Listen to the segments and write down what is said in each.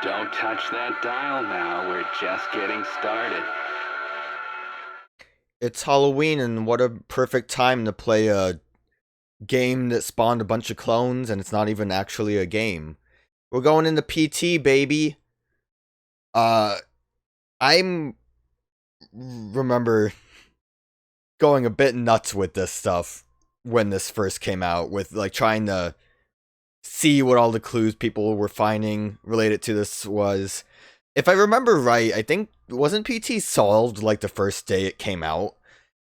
Don't touch that dial now, we're just getting started. It's Halloween, and what a perfect time to play a game that spawned a bunch of clones, and it's not even actually a game. We're going into PT, baby. Uh, I'm remember going a bit nuts with this stuff when this first came out, with like trying to see what all the clues people were finding related to this was. If I remember right, I think wasn't PT solved like the first day it came out?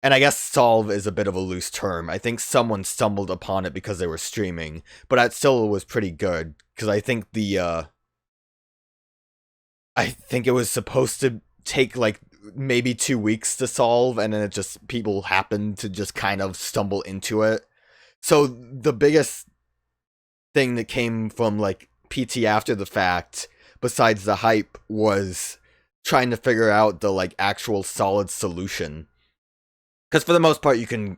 And I guess solve is a bit of a loose term. I think someone stumbled upon it because they were streaming, but that still was pretty good because I think it was supposed to take like maybe 2 weeks to solve, and then it just people happened to just kind of stumble into it. So the biggest thing that came from like PT after the fact, besides the hype, was trying to figure out the like actual solid solution. Because for the most part, you can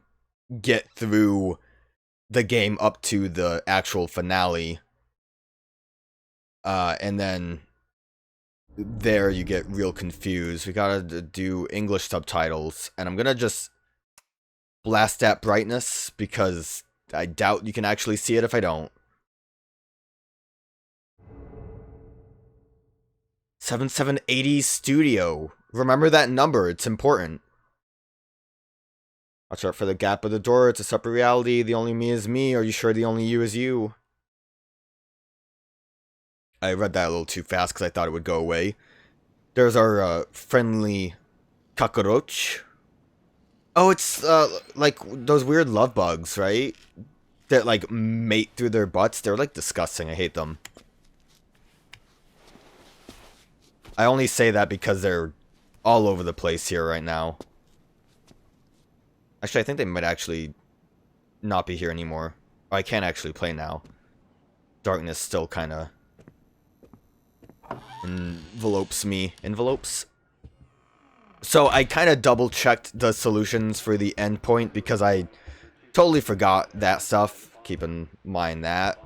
get through the game up to the actual finale. And then there you get real confused. We gotta do English subtitles. And I'm gonna just blast that brightness because I doubt you can actually see it if I don't. 7780 Studio. Remember that number, it's important. Watch out for the gap of the door, it's a separate reality. The only me is me. Are you sure the only you is you? I read that a little too fast because I thought it would go away. There's our friendly cockroach. Oh, it's like those weird love bugs, right? That like mate through their butts. They're like disgusting. I hate them. I only say that because they're all over the place here right now. Actually, I think they might actually not be here anymore. Oh, I can't actually play now. Darkness still kind of envelopes me. Envelopes? So I kind of double checked the solutions for the endpoint because I totally forgot that stuff. Keep in mind that.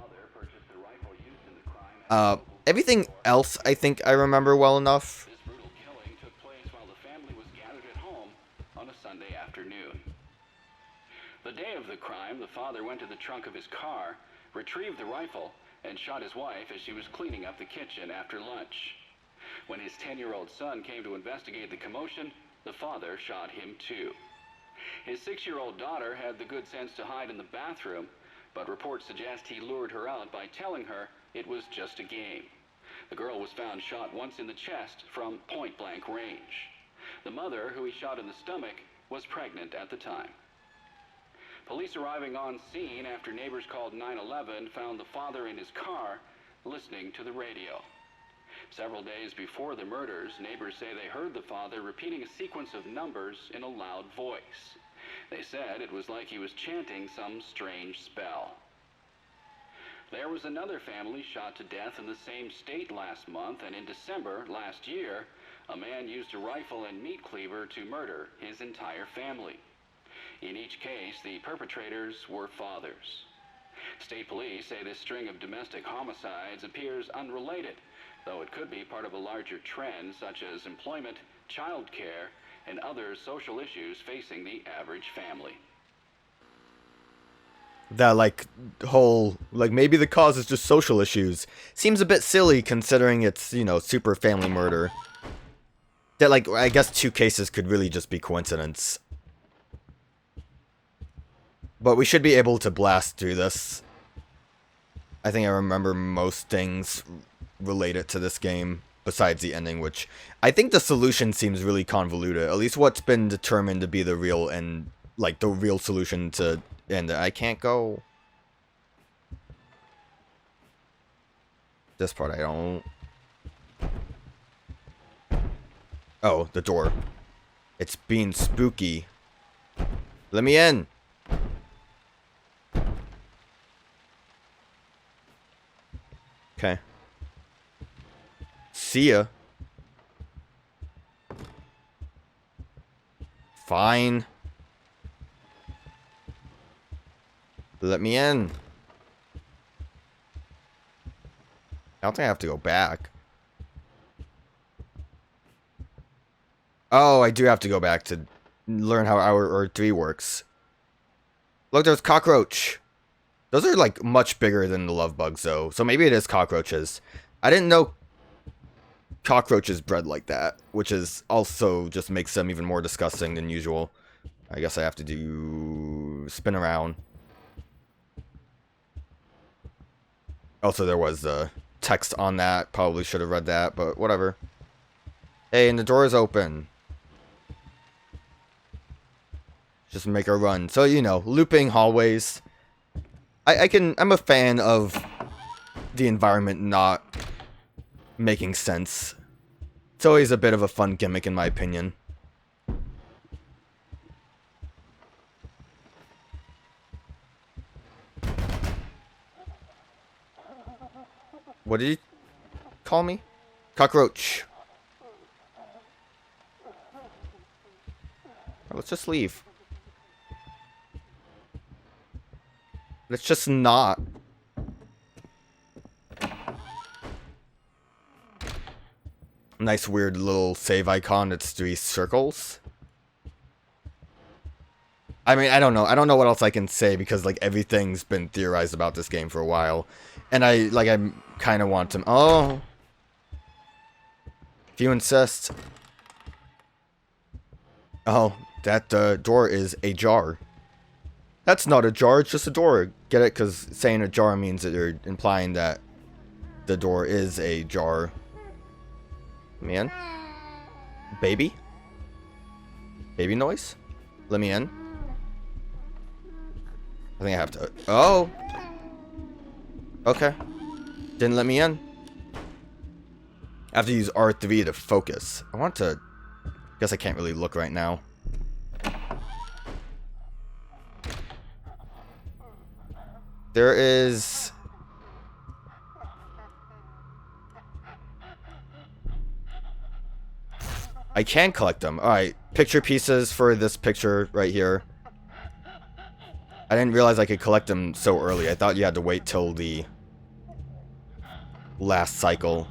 Everything else I think I remember well enough. This brutal killing took place while the family was gathered at home on a Sunday afternoon. The day of the crime, the father went to the trunk of his car, retrieved the rifle, and shot his wife as she was cleaning up the kitchen after lunch. When his 10-year-old son came to investigate the commotion, the father shot him too. His 6-year-old daughter had the good sense to hide in the bathroom, but reports suggest he lured her out by telling her it was just a game. The girl was found shot once in the chest from point-blank range. The mother, who he shot in the stomach, was pregnant at the time. Police arriving on scene after neighbors called 911 found the father in his car listening to the radio. Several days before the murders, neighbors say they heard the father repeating a sequence of numbers in a loud voice. They said it was like he was chanting some strange spell. There was another family shot to death in the same state last month, and in December last year, a man used a rifle and meat cleaver to murder his entire family. In each case, the perpetrators were fathers. State police say this string of domestic homicides appears unrelated, though it could be part of a larger trend such as employment, child care, and other social issues facing the average family. That like whole like maybe the cause is just social issues seems a bit silly considering it's, you know, super family murder. That like I guess 2 cases could really just be coincidence. But we should be able to blast through this. I think I remember most things related to this game besides the ending, which I think the solution seems really convoluted. At least what's been determined to be the real and like the real solution to end it. I can't go. This part I don't. Oh, the door. It's being spooky. Let me in. Okay. See ya. Fine. Let me in. I don't think I have to go back. Oh, I do have to go back to learn how our 3 works. Look, there's cockroach. Those are, like, much bigger than the love bugs, though. So maybe it is cockroaches. I didn't know cockroaches bred like that, which is also just makes them even more disgusting than usual. I guess I have to do spin around. Also, there was text on that. Probably should have read that, but whatever. Hey, and the door is open. Just make a run. So, you know, looping hallways. I'm a fan of the environment not making sense. It's always a bit of a fun gimmick, in my opinion. What did you call me? Cockroach. Let's just leave. Let's just not. Nice weird little save icon. It's 3 circles. I mean, I don't know. I don't know what else I can say because, like, everything's been theorized about this game for a while. And I kind of want to... Oh. If you insist. Oh, that door is ajar. That's not a jar, it's just a door. Get it? Because saying a jar means that you're implying that the door is a jar. Man. Baby? Baby noise? Let me in. I think I have to... Oh! Okay. Didn't let me in. I have to use R3 to focus. I want to... Guess I can't really look right now. There is... I can collect them. Alright, picture pieces for this picture right here. I didn't realize I could collect them so early. I thought you had to wait till the last cycle.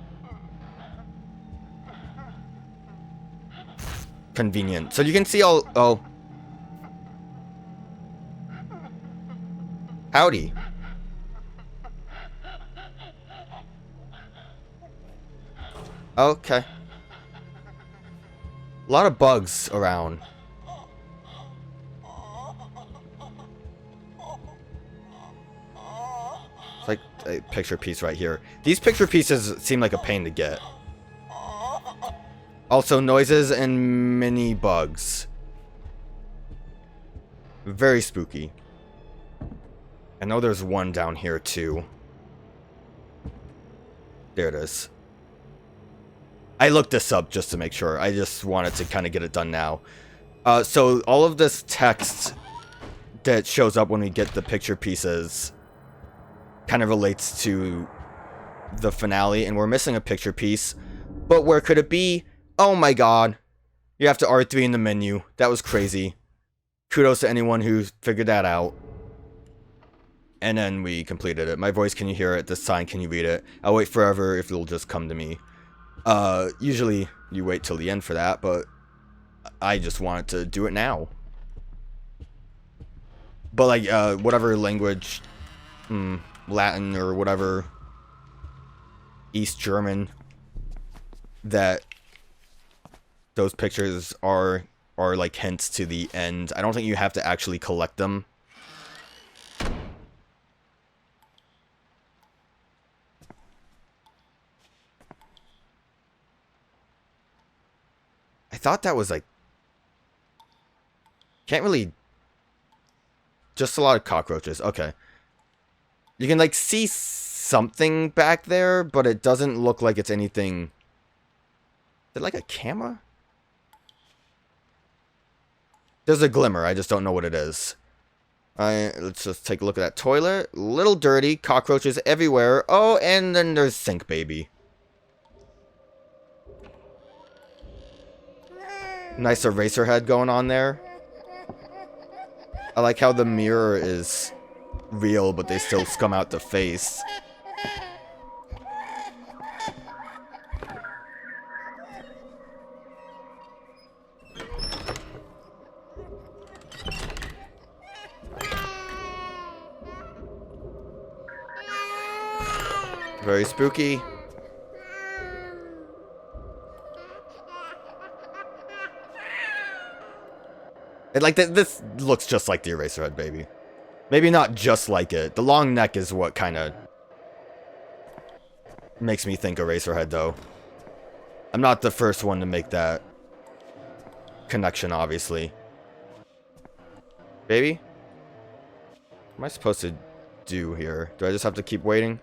Convenient. So you can see all... Oh. Howdy. Okay. A lot of bugs around. It's like a picture piece right here. These picture pieces seem like a pain to get. Also, noises and mini bugs. Very spooky. I know there's one down here too. There it is. I looked this up just to make sure. I just wanted to kind of get it done now. So all of this text that shows up when we get the picture pieces kind of relates to the finale, and we're missing a picture piece. But where could it be? Oh my god. You have to R3 in the menu. That was crazy. Kudos to anyone who figured that out. And then we completed it. My voice, can you hear it? This sign, can you read it? I'll wait forever if it'll just come to me. Usually you wait till the end for that, but I just wanted to do it now. But like, whatever language, Latin or whatever, East German, that those pictures are like hints to the end. I don't think you have to actually collect them. I thought that was like... Can't really... Just a lot of cockroaches. Okay. You can like see something back there, but it doesn't look like it's anything... Is it like a camera? There's a glimmer. I just don't know what it is. Let's just take a look at that toilet. Little dirty. Cockroaches everywhere. Oh, and then there's Sink Baby. Nice eraser head going on there. I like how the mirror is real, but they still scum out the face. Very spooky. And like this looks just like the Eraserhead baby. Maybe not just like it. The long neck is what kind of makes me think Eraserhead, though. I'm not the first one to make that connection, obviously. Baby? What am I supposed to do here? Do I just have to keep waiting?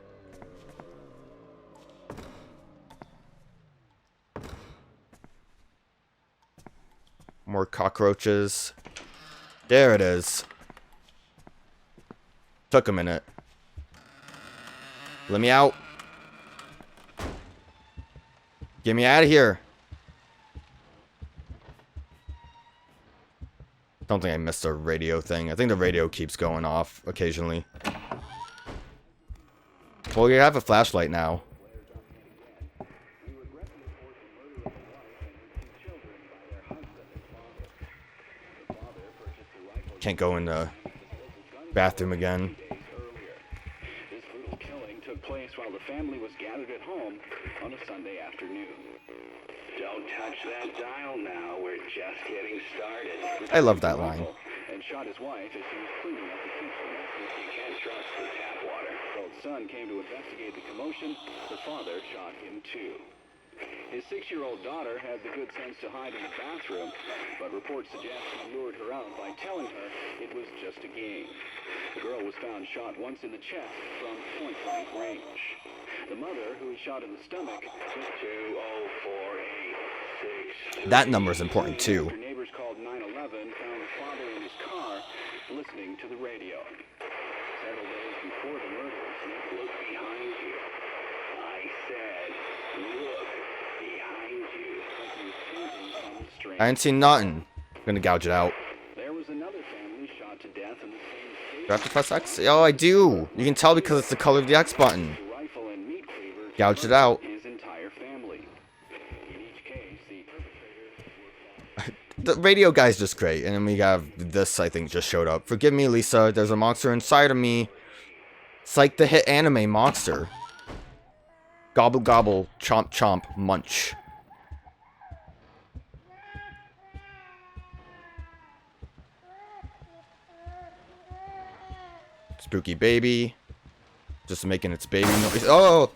More cockroaches. There it is. Took a minute. Let me out. Get me out of here. Don't think I missed a radio thing. I think the radio keeps going off occasionally. Well, you have a flashlight now. Can't go in the bathroom again. This brutal killing took place while the family was gathered at home on a Sunday afternoon. Don't touch that dial now. We're just getting started. I love that line. And shot his wife as she was cleaning up the kitchen. You can't trust the tap water. The old son came to investigate the commotion. The father shot him too. His 6-year-old daughter had the good sense to hide in the bathroom, but reports suggest he lured her out by telling her it was just a game. The girl was found shot once in the chest from point-blank range. The mother, who was shot in the stomach, was 20486. That number is important too. After neighbors called 911, found the father in his car listening to the radio. Several days before the murders, look behind you. I said, look behind you. Like he was chanting some strange. I ain't seen nothing. I'm gonna gouge it out. There was another family shot to death in the same state. Do I have to press X? Oh, I do. You can tell because it's the color of the X button. Rifle and meat cleaver Gouged it out. his entire family. In each case, the perpetrators The radio guy's just great. And then we have this, I think, just showed up. Forgive me, Lisa. There's a monster inside of me. It's like the hit anime Monster. Gobble gobble, chomp chomp, munch. Spooky baby. Just making its baby noise. Oh!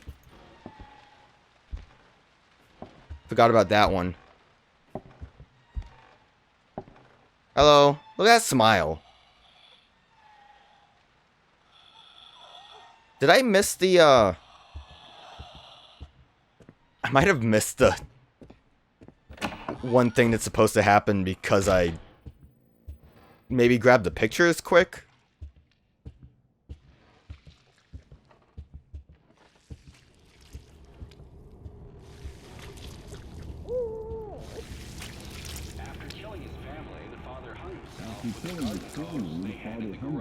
Forgot about that one. Hello. Look at that smile. Did I miss the, I might have missed the one thing that's supposed to happen because I maybe grabbed the pictures quick. After killing his family, the father hung himself with the garden hose they had in the garage.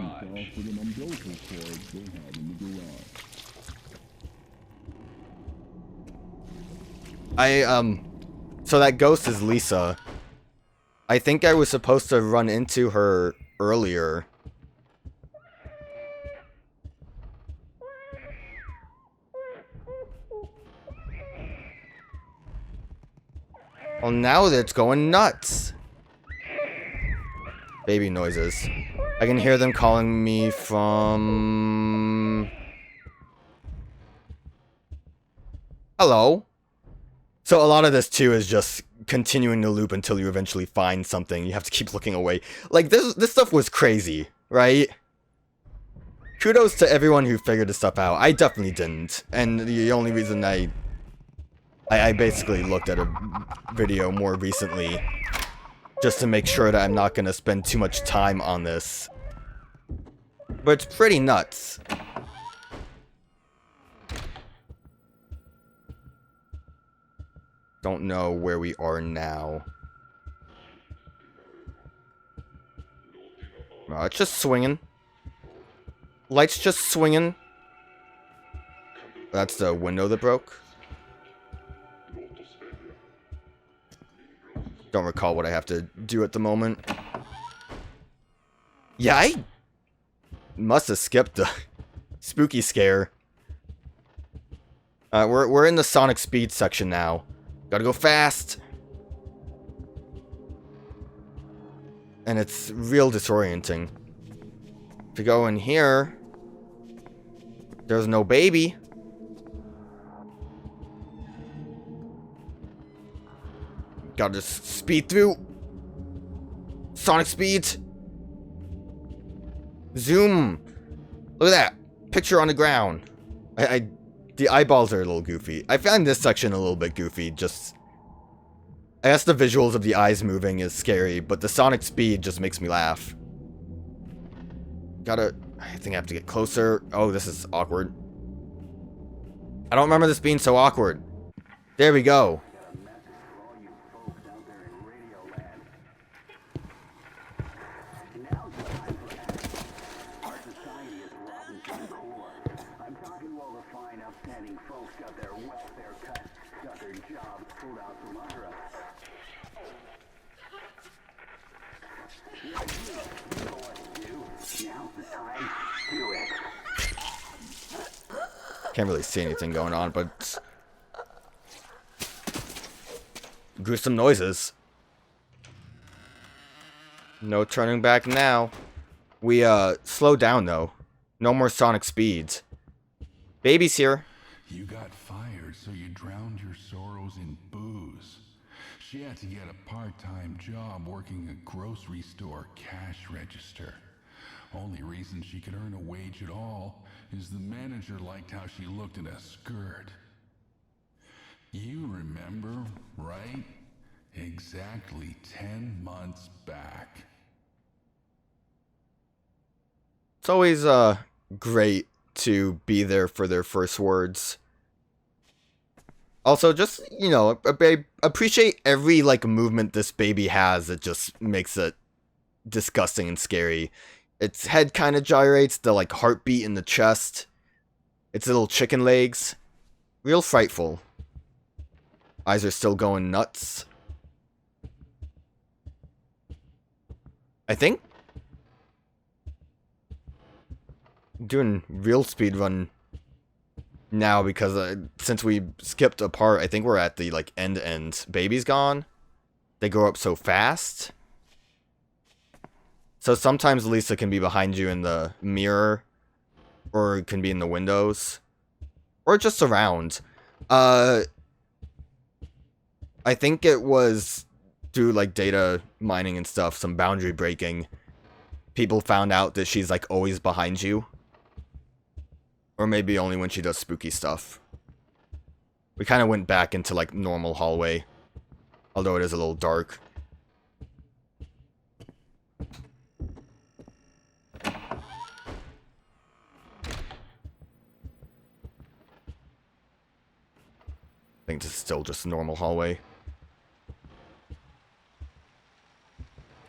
So that ghost is Lisa. I think I was supposed to run into her earlier. Well, now it's going nuts. Baby noises. I can hear them calling me from... Hello? So a lot of this, too, is just continuing the loop until you eventually find something. You have to keep looking away. Like, this stuff was crazy, right? Kudos to everyone who figured this stuff out. I definitely didn't. And the only reason I basically looked at a video more recently just to make sure that I'm not going to spend too much time on this. But it's pretty nuts. Don't know where we are now. It's just swinging. Light's just swinging. That's the window that broke. Don't recall what I have to do at the moment. Yeah, I must have skipped the spooky scare. We're in the Sonic Speed section now. Gotta go fast. And it's real disorienting. If you go in here, there's no baby. Gotta just speed through. Sonic Speed. Zoom. Look at that. Picture on the ground. The eyeballs are a little goofy. I find this section a little bit goofy. I guess the visuals of the eyes moving is scary, but the Sonic Speed just makes me laugh. I think I have to get closer. Oh, this is awkward. I don't remember this being so awkward. There we go. Can't really see anything going on, but gruesome noises. No turning back now. We slow down though. No more Sonic Speeds. Baby's here. You got fired, so you drowned your sorrows in booze. She had to get a part-time job working a grocery store cash register. Only reason she could earn a wage at all is the manager liked how she looked in a skirt. You remember, right? Exactly 10 months back. It's always great to be there for their first words. Also, just, you know, appreciate every like movement this baby has. It just makes it disgusting and scary. Its head kind of gyrates, the like heartbeat in the chest. Its little chicken legs. Real frightful. Eyes are still going nuts. I think I'm doing real speedrun now because since we skipped a part, I think we're at the like end. Baby's gone. They grow up so fast. So sometimes Lisa can be behind you in the mirror, or it can be in the windows, or just around. I think it was through like data mining and stuff, some boundary breaking. People found out that she's like always behind you. Or maybe only when she does spooky stuff. We kind of went back into like normal hallway, although it is a little dark. I think this is still just a normal hallway.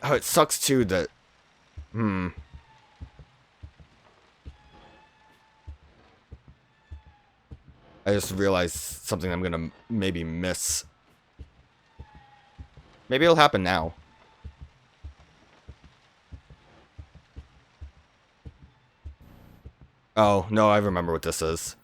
Oh, it sucks too that... I just realized something I'm gonna maybe miss. Maybe it'll happen now. Oh, no, I remember what this is.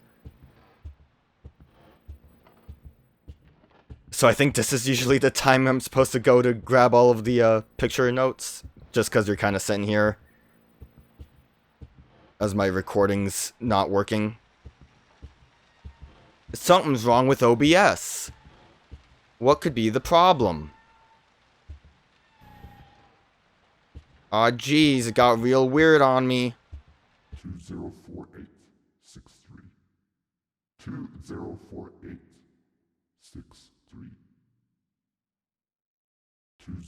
So I think this is usually the time I'm supposed to go to grab all of the picture notes, just because you're kind of sitting here as my recording's not working. Something's wrong with OBS. What could be the problem? Aw, geez, it got real weird on me. 204863. 204863.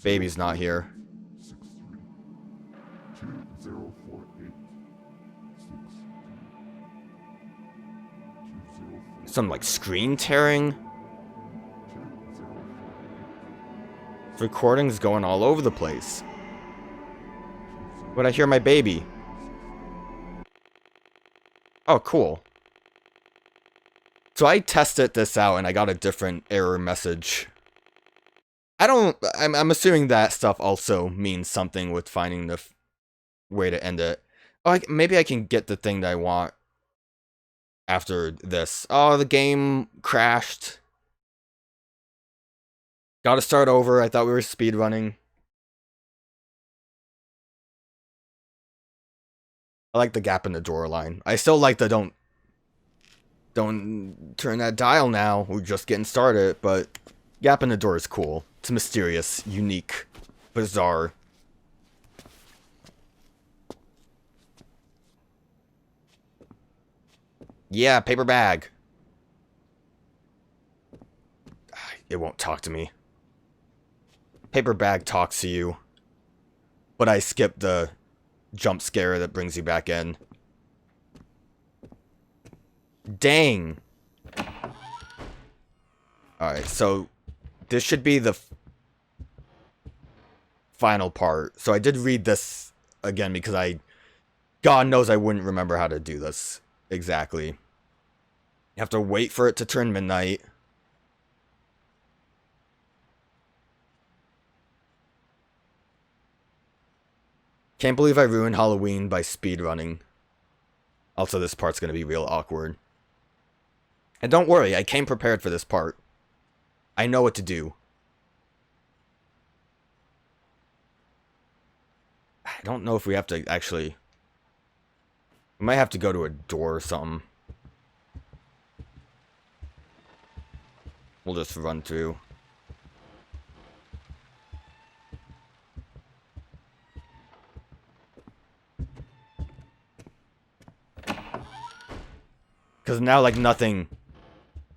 Baby's not here. 2048. Some like screen tearing. Recordings going all over the place. But I hear my baby. Oh, cool. So I tested this out and I got a different error message. I'm assuming that stuff also means something with finding the way to end it. Oh, maybe I can get the thing that I want. after this. Oh, the game crashed. Gotta start over. I thought we were speedrunning. I like the gap in the drawer line. I still like the don't turn that dial now. We're just getting started, but gap in the door is cool. It's mysterious, unique, bizarre. Yeah, paper bag. It won't talk to me. Paper bag talks to you. But I skipped the jump scare that brings you back in. Dang. Alright, so this should be the final part. So I did read this again because God knows I wouldn't remember how to do this exactly. You have to wait for it to turn midnight. Can't believe I ruined Halloween by speedrunning. Also, this part's gonna be real awkward. And don't worry, I came prepared for this part. I know what to do. I don't know if we have to actually... We might have to go to a door or something. We'll just run through. Because now, like, nothing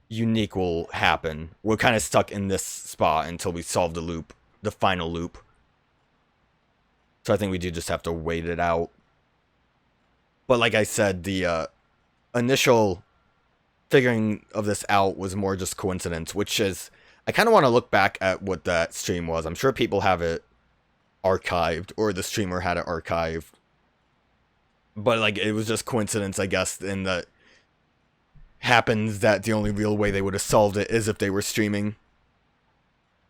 unique will happen. We're kind of stuck in this spot until we solve the loop. The final loop. So I think we do just have to wait it out. But like I said, the initial figuring of this out was more just coincidence, which is... I kind of want to look back at what that stream was. I'm sure people have it archived, or the streamer had it archived. But, like, it was just coincidence, I guess, in that... happens that the only real way they would have solved it is if they were streaming.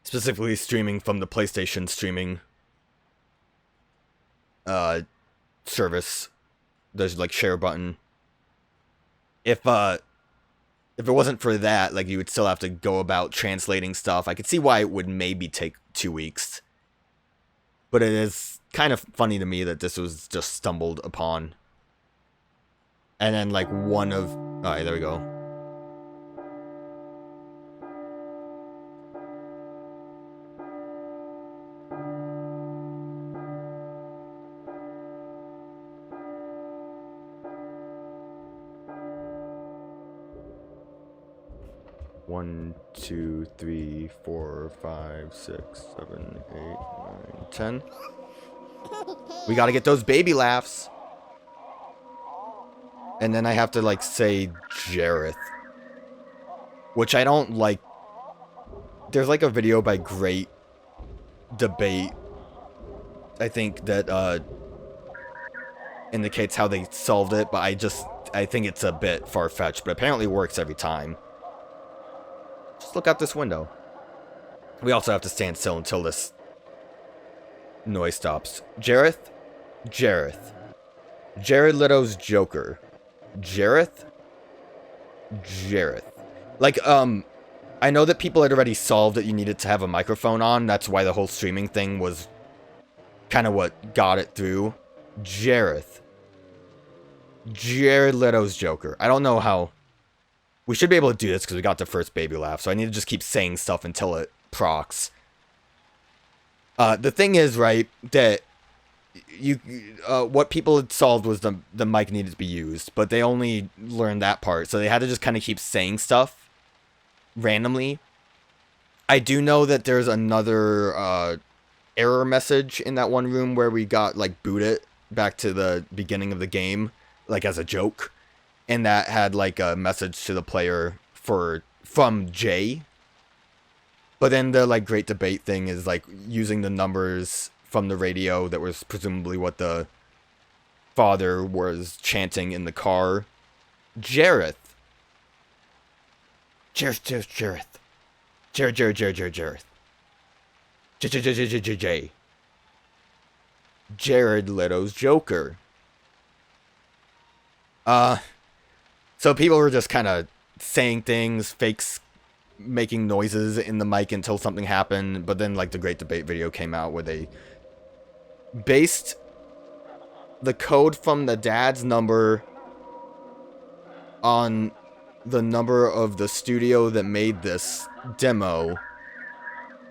Specifically streaming from the PlayStation streaming service. There's like share button. If it wasn't for that, like, you would still have to go about translating stuff. I could see why it would maybe take 2 weeks. But it is kind of funny to me that this was just stumbled upon. And then, like, one of... Alright, there we go. One, 2, 3, 4, 5, 6, 7, 8, 9, 10. We gotta get those baby laughs. And then I have to, like, say Jareth. Which I don't like. There's, like, a video by Great Debate, I think, that indicates how they solved it. But I think it's a bit far-fetched. But apparently it works every time. Just look out this window. We also have to stand still until this noise stops. Jareth? Jareth. Jared Leto's Joker. Jareth? Jareth. Like, I know that people had already solved that you needed to have a microphone on. That's why the whole streaming thing was kind of what got it through. Jareth. Jared Leto's Joker. I don't know how... We should be able to do this because we got the first baby laugh. So I need to just keep saying stuff until it procs. The thing is, right, that... what people had solved was the mic needed to be used, but they only learned that part, so they had to just kind of keep saying stuff randomly. I do know that there's another error message in that one room where we got, like, booted back to the beginning of the game, like, as a joke, and that had, like, a message to the player from Jay. But then the, like, Great Debate thing is, like, using the numbers from the radio that was presumably what the father was chanting in the car. Jareth. Jareth. Jareth. J. Jared Leto's Joker. So people were just kind of saying things, making noises in the mic until something happened. But then, like, the Great Debate video came out where they based the code from the dad's number on the number of the studio that made this demo,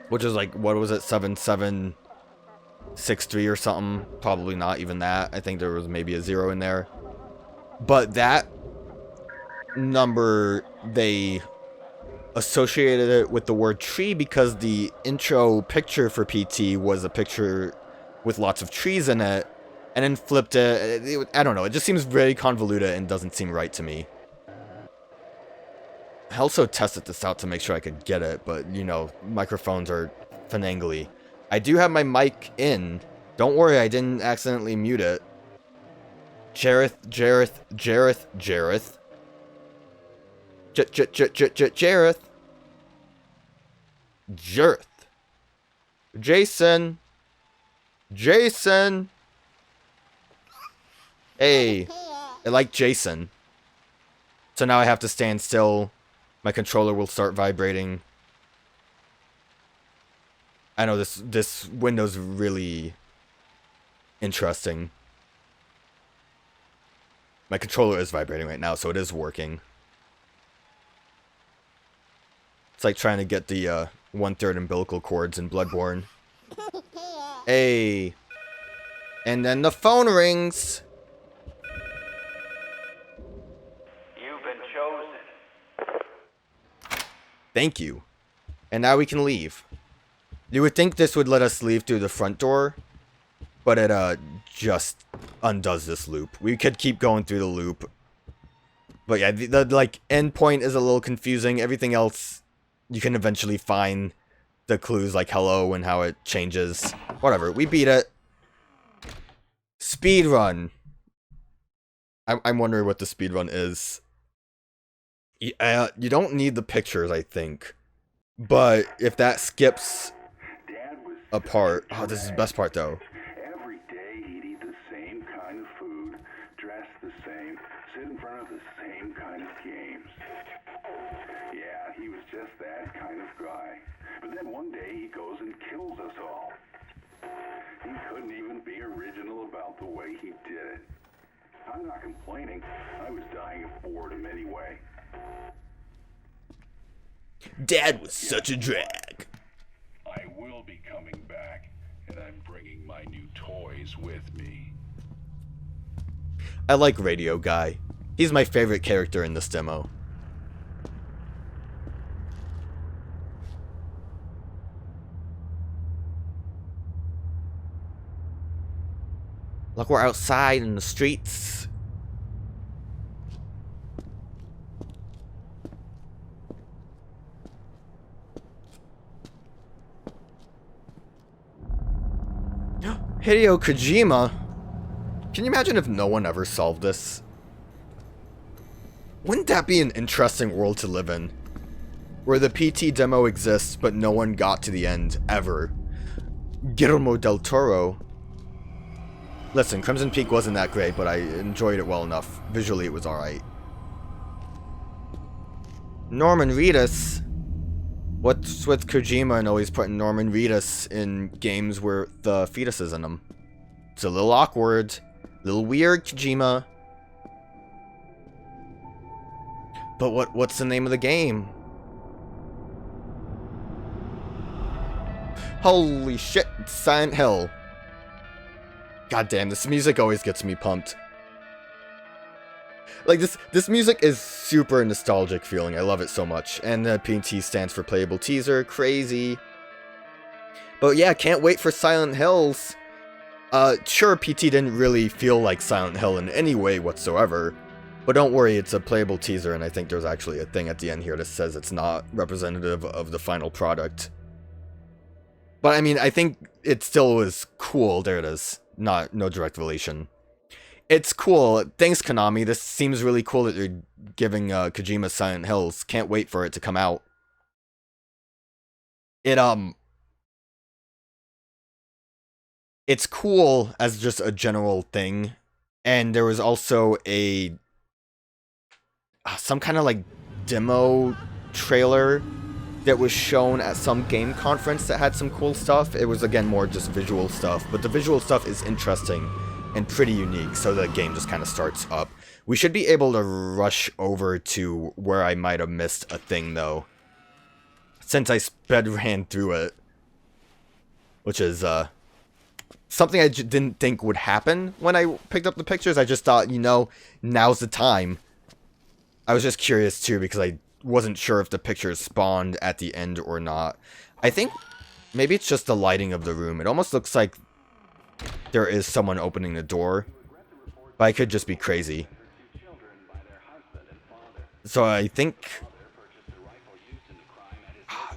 which is like, what was it, 7763 or something? Probably not even that. I think there was maybe a 0 in there. But that number, they associated it with the word tree because the intro picture for PT was a picture with lots of trees in it, and then flipped it. I don't know, it just seems very convoluted and doesn't seem right to me. I also tested this out to make sure I could get it, but, you know, microphones are finangly. I do have my mic in. Don't worry, I didn't accidentally mute it. Jareth. Jareth. Jason. Hey. I like Jason. So now I have to stand still. My controller will start vibrating. I know this window's really interesting. My controller is vibrating right now, so it is working. It's like trying to get the 1/3 umbilical cords in Bloodborne. Hey. And then the phone rings. You've been chosen. Thank you. And now we can leave. You would think this would let us leave through the front door, but it just undoes this loop. We could keep going through the loop. But yeah, the like end point is a little confusing. Everything else, you can eventually find the clues like hello and how it changes. Whatever, we beat it. Speed run. I'm wondering what the speed run is. You don't need the pictures, I think. But if that skips a part... Oh, this is the best part, though. Every day he'd eat the same kind of food, dress the same, sit in front of the same kind of games. Yeah, he was just that kind of guy. But then one day he goes and kills us all. He couldn't even be original about the way he did it. I'm not complaining. I was dying of boredom anyway. Dad was such a drag. I will be coming back, and I'm bringing my new toys with me. I like Radio Guy. He's my favorite character in this demo. Look, we're outside in the streets. Hideo Kojima? Can you imagine if no one ever solved this? Wouldn't that be an interesting world to live in? Where the PT demo exists, but no one got to the end, ever. Guillermo del Toro. Listen, Crimson Peak wasn't that great, but I enjoyed it well enough. Visually, it was alright. Norman Reedus. What's with Kojima and always putting Norman Reedus in games where the fetus is in them? It's a little awkward. A little weird, Kojima. But what's the name of the game? Holy shit, it's Silent Hill. God damn, this music always gets me pumped. Like, this music is super nostalgic feeling. I love it so much. And the PT stands for Playable Teaser. Crazy. But yeah, can't wait for Silent Hills. Sure, PT didn't really feel like Silent Hill in any way whatsoever. But don't worry, it's a playable teaser, and I think there's actually a thing at the end here that says it's not representative of the final product. But I mean, I think it still was cool. There it is. No direct relation. It's cool. Thanks, Konami. This seems really cool that you're giving Kojima Silent Hills. Can't wait for it to come out. It's cool as just a general thing. And there was also a some kind of like demo trailer that was shown at some game conference that had some cool stuff. It was again more just visual stuff, but the visual stuff is interesting and pretty unique, so the game just kind of starts up. We should be able to rush over to where I might have missed a thing though, since I sped ran through it, which is something I didn't think would happen when I picked up the pictures. I just thought, you know, now's the time. I was just curious too because I wasn't sure if the pictures spawned at the end or not. I think maybe it's just the lighting of the room. It almost looks like there is someone opening the door, but I could just be crazy. So I think...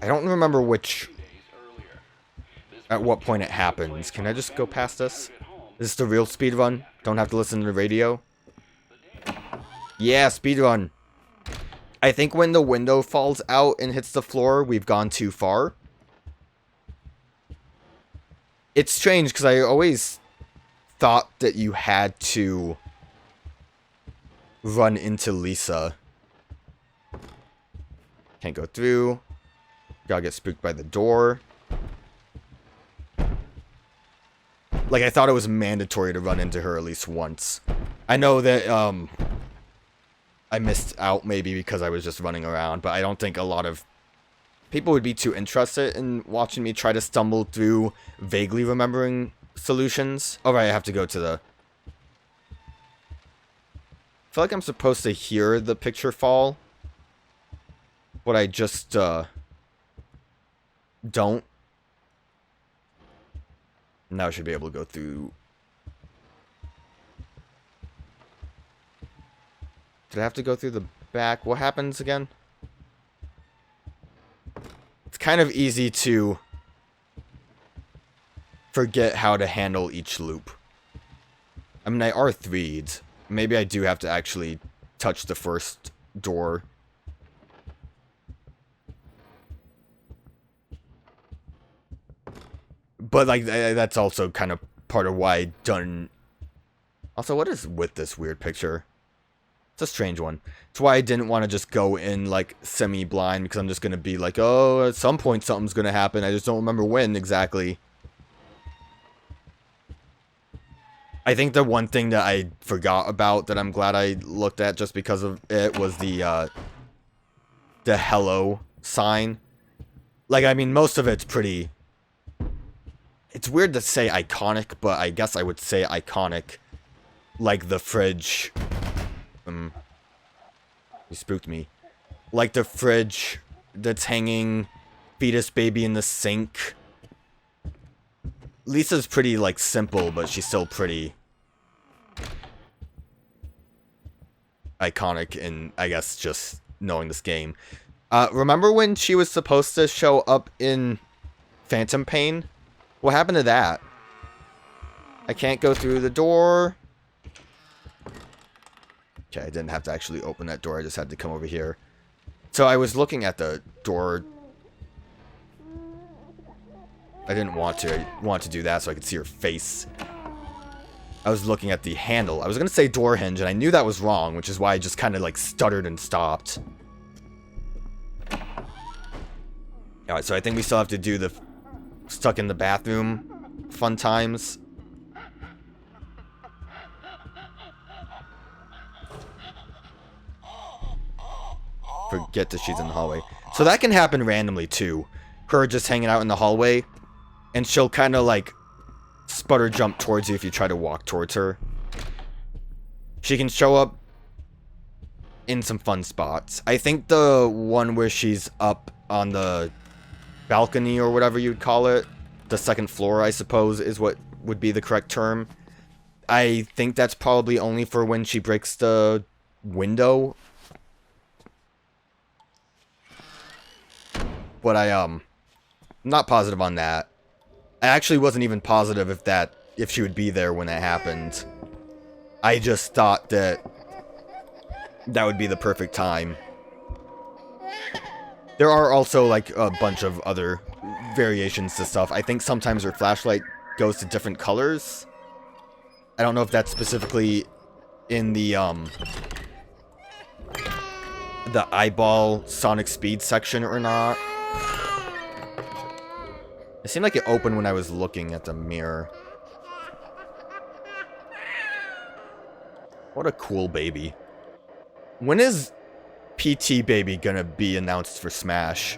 I don't remember at what point it happens. Can I just go past this? Is this the real speedrun? Don't have to listen to the radio? Yeah, speedrun. I think when the window falls out and hits the floor, we've gone too far. It's strange because I always thought that you had to run into Lisa. Can't go through. Gotta get spooked by the door. Like, I thought it was mandatory to run into her at least once. I know that, I missed out maybe because I was just running around, but I don't think a lot of people would be too interested in watching me try to stumble through vaguely remembering solutions. Alright, I have to go to the... I feel like I'm supposed to hear the picture fall, but I just, don't. Now I should be able to go through... Did I have to go through the back? What happens again? It's kind of easy to forget how to handle each loop. I mean, I R3'd. Maybe I do have to actually touch the first door. But, like, that's also kind of part of why I done... Also, what is with this weird picture? It's a strange one. It's why I didn't want to just go in, like, semi-blind, because I'm just going to be like, oh, at some point something's going to happen. I just don't remember when exactly. I think the one thing that I forgot about that I'm glad I looked at just because of it was the hello sign. Like, I mean, most of it's pretty... It's weird to say iconic, but I guess I would say iconic. Like the fridge... You spooked me. Like the fridge that's hanging, fetus baby in the sink. Lisa's pretty, like, simple, but she's still pretty iconic in, I guess, just knowing this game. Remember when she was supposed to show up in Phantom Pain? What happened to that? I can't go through the door. Okay, I didn't have to actually open that door. I just had to come over here. So I was looking at the door. I didn't want to. I wanted to do that so I could see her face. I was looking at the handle. I was going to say door hinge, and I knew that was wrong, which is why I just kind of, like, stuttered and stopped. Alright, so I think we still have to do the stuck in the bathroom fun times. Forget that she's in the hallway. So that can happen randomly too. Her just hanging out in the hallway, and she'll kind of like sputter jump towards you if you try to walk towards her. She can show up in some fun spots. I think the one where she's up on the balcony or whatever you'd call it, the second floor I suppose is what would be the correct term. I think that's probably only for when she breaks the window. But I'm not positive on that. I actually wasn't even positive if she would be there when that happened. I just thought that would be the perfect time. There are also like a bunch of other variations to stuff. I think sometimes her flashlight goes to different colors. I don't know if that's specifically in the the eyeball Sonic Speed section or not. It seemed like it opened when I was looking at the mirror. What a cool baby. When is PT Baby gonna be announced for Smash?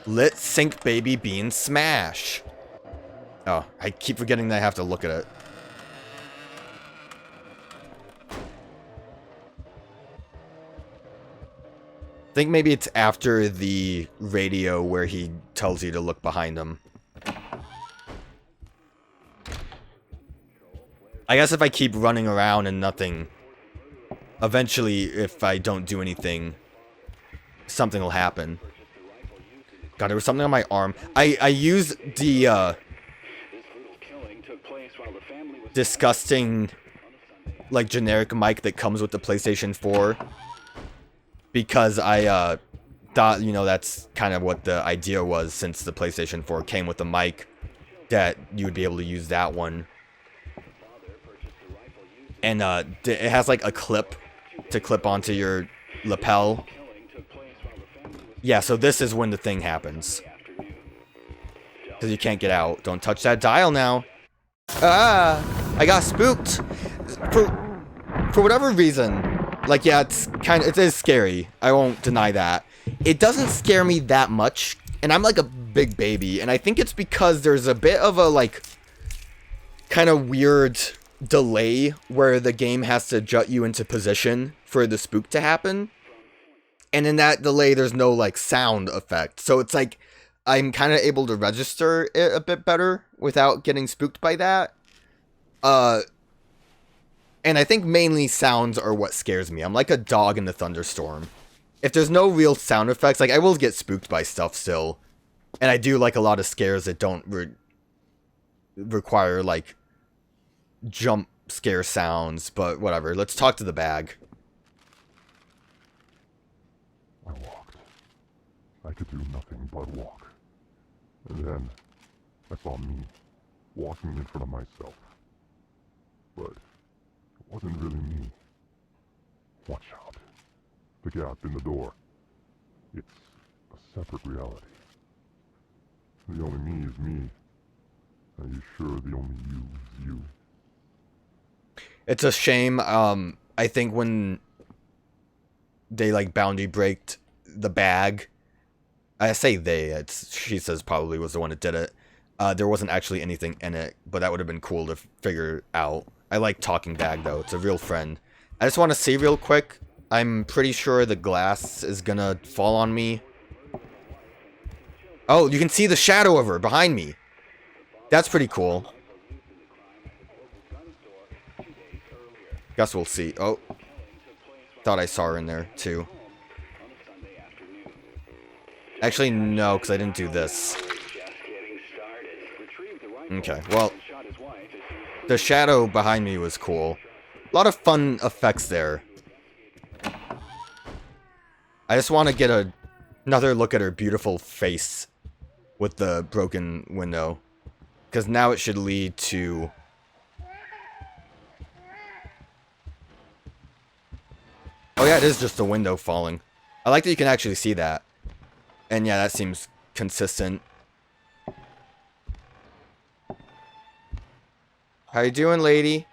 Lit Sync Baby Bean Smash. Oh, I keep forgetting that I have to look at it. I think maybe it's after the radio where he tells you to look behind him. I guess if I keep running around and nothing, eventually, if I don't do anything, something will happen. God, there was something on my arm. I used the, disgusting, like, generic mic that comes with the PlayStation 4. Because I, thought, you know, that's kind of what the idea was, since the PlayStation 4 came with a mic, that you would be able to use that one. And, it has, like, a clip to clip onto your lapel. Yeah, so this is when the thing happens. Because you can't get out. Don't touch that dial now. Ah! I got spooked! For whatever reason, like, yeah, it is scary. I won't deny that. It doesn't scare me that much, and I'm like a big baby, and I think it's because there's a bit of a, like, kind of weird delay where the game has to jut you into position for the spook to happen. And in that delay, there's no, like, sound effect. So it's like, I'm kind of able to register it a bit better without getting spooked by that. And I think mainly sounds are what scares me. I'm like a dog in the thunderstorm. If there's no real sound effects, like, I will get spooked by stuff still. And I do like a lot of scares that don't require, like, jump scare sounds, but whatever. Let's talk to the bag. I walked. I could do nothing but walk. And then I saw me walking in front of myself. But it wasn't really me. Watch out. The gap in the door. It's a separate reality. The only me is me. Are you sure the only you is you? It's a shame, I think when they, like, boundary braked the bag, I say they, she says probably was the one that did it, there wasn't actually anything in it, but that would have been cool to figure out. I like talking bag, though. It's a real friend. I just want to see real quick, I'm pretty sure the glass is gonna fall on me. Oh, you can see the shadow of her behind me. That's pretty cool. Guess we'll see. Oh. Thought I saw her in there, too. Actually, no, because I didn't do this. Okay, well. The shadow behind me was cool. A lot of fun effects there. I just want to get another look at her beautiful face with the broken window. Because now it should lead to... Oh yeah, it is just a window falling. I like that you can actually see that. And yeah, that seems consistent. How you doing, lady?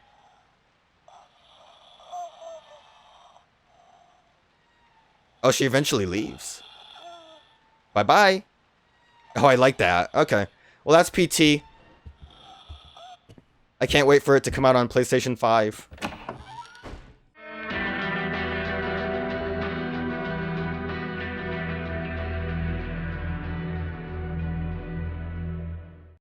Oh, she eventually leaves. Bye-bye. Oh, I like that. Okay. Well, that's PT. I can't wait for it to come out on PlayStation 5.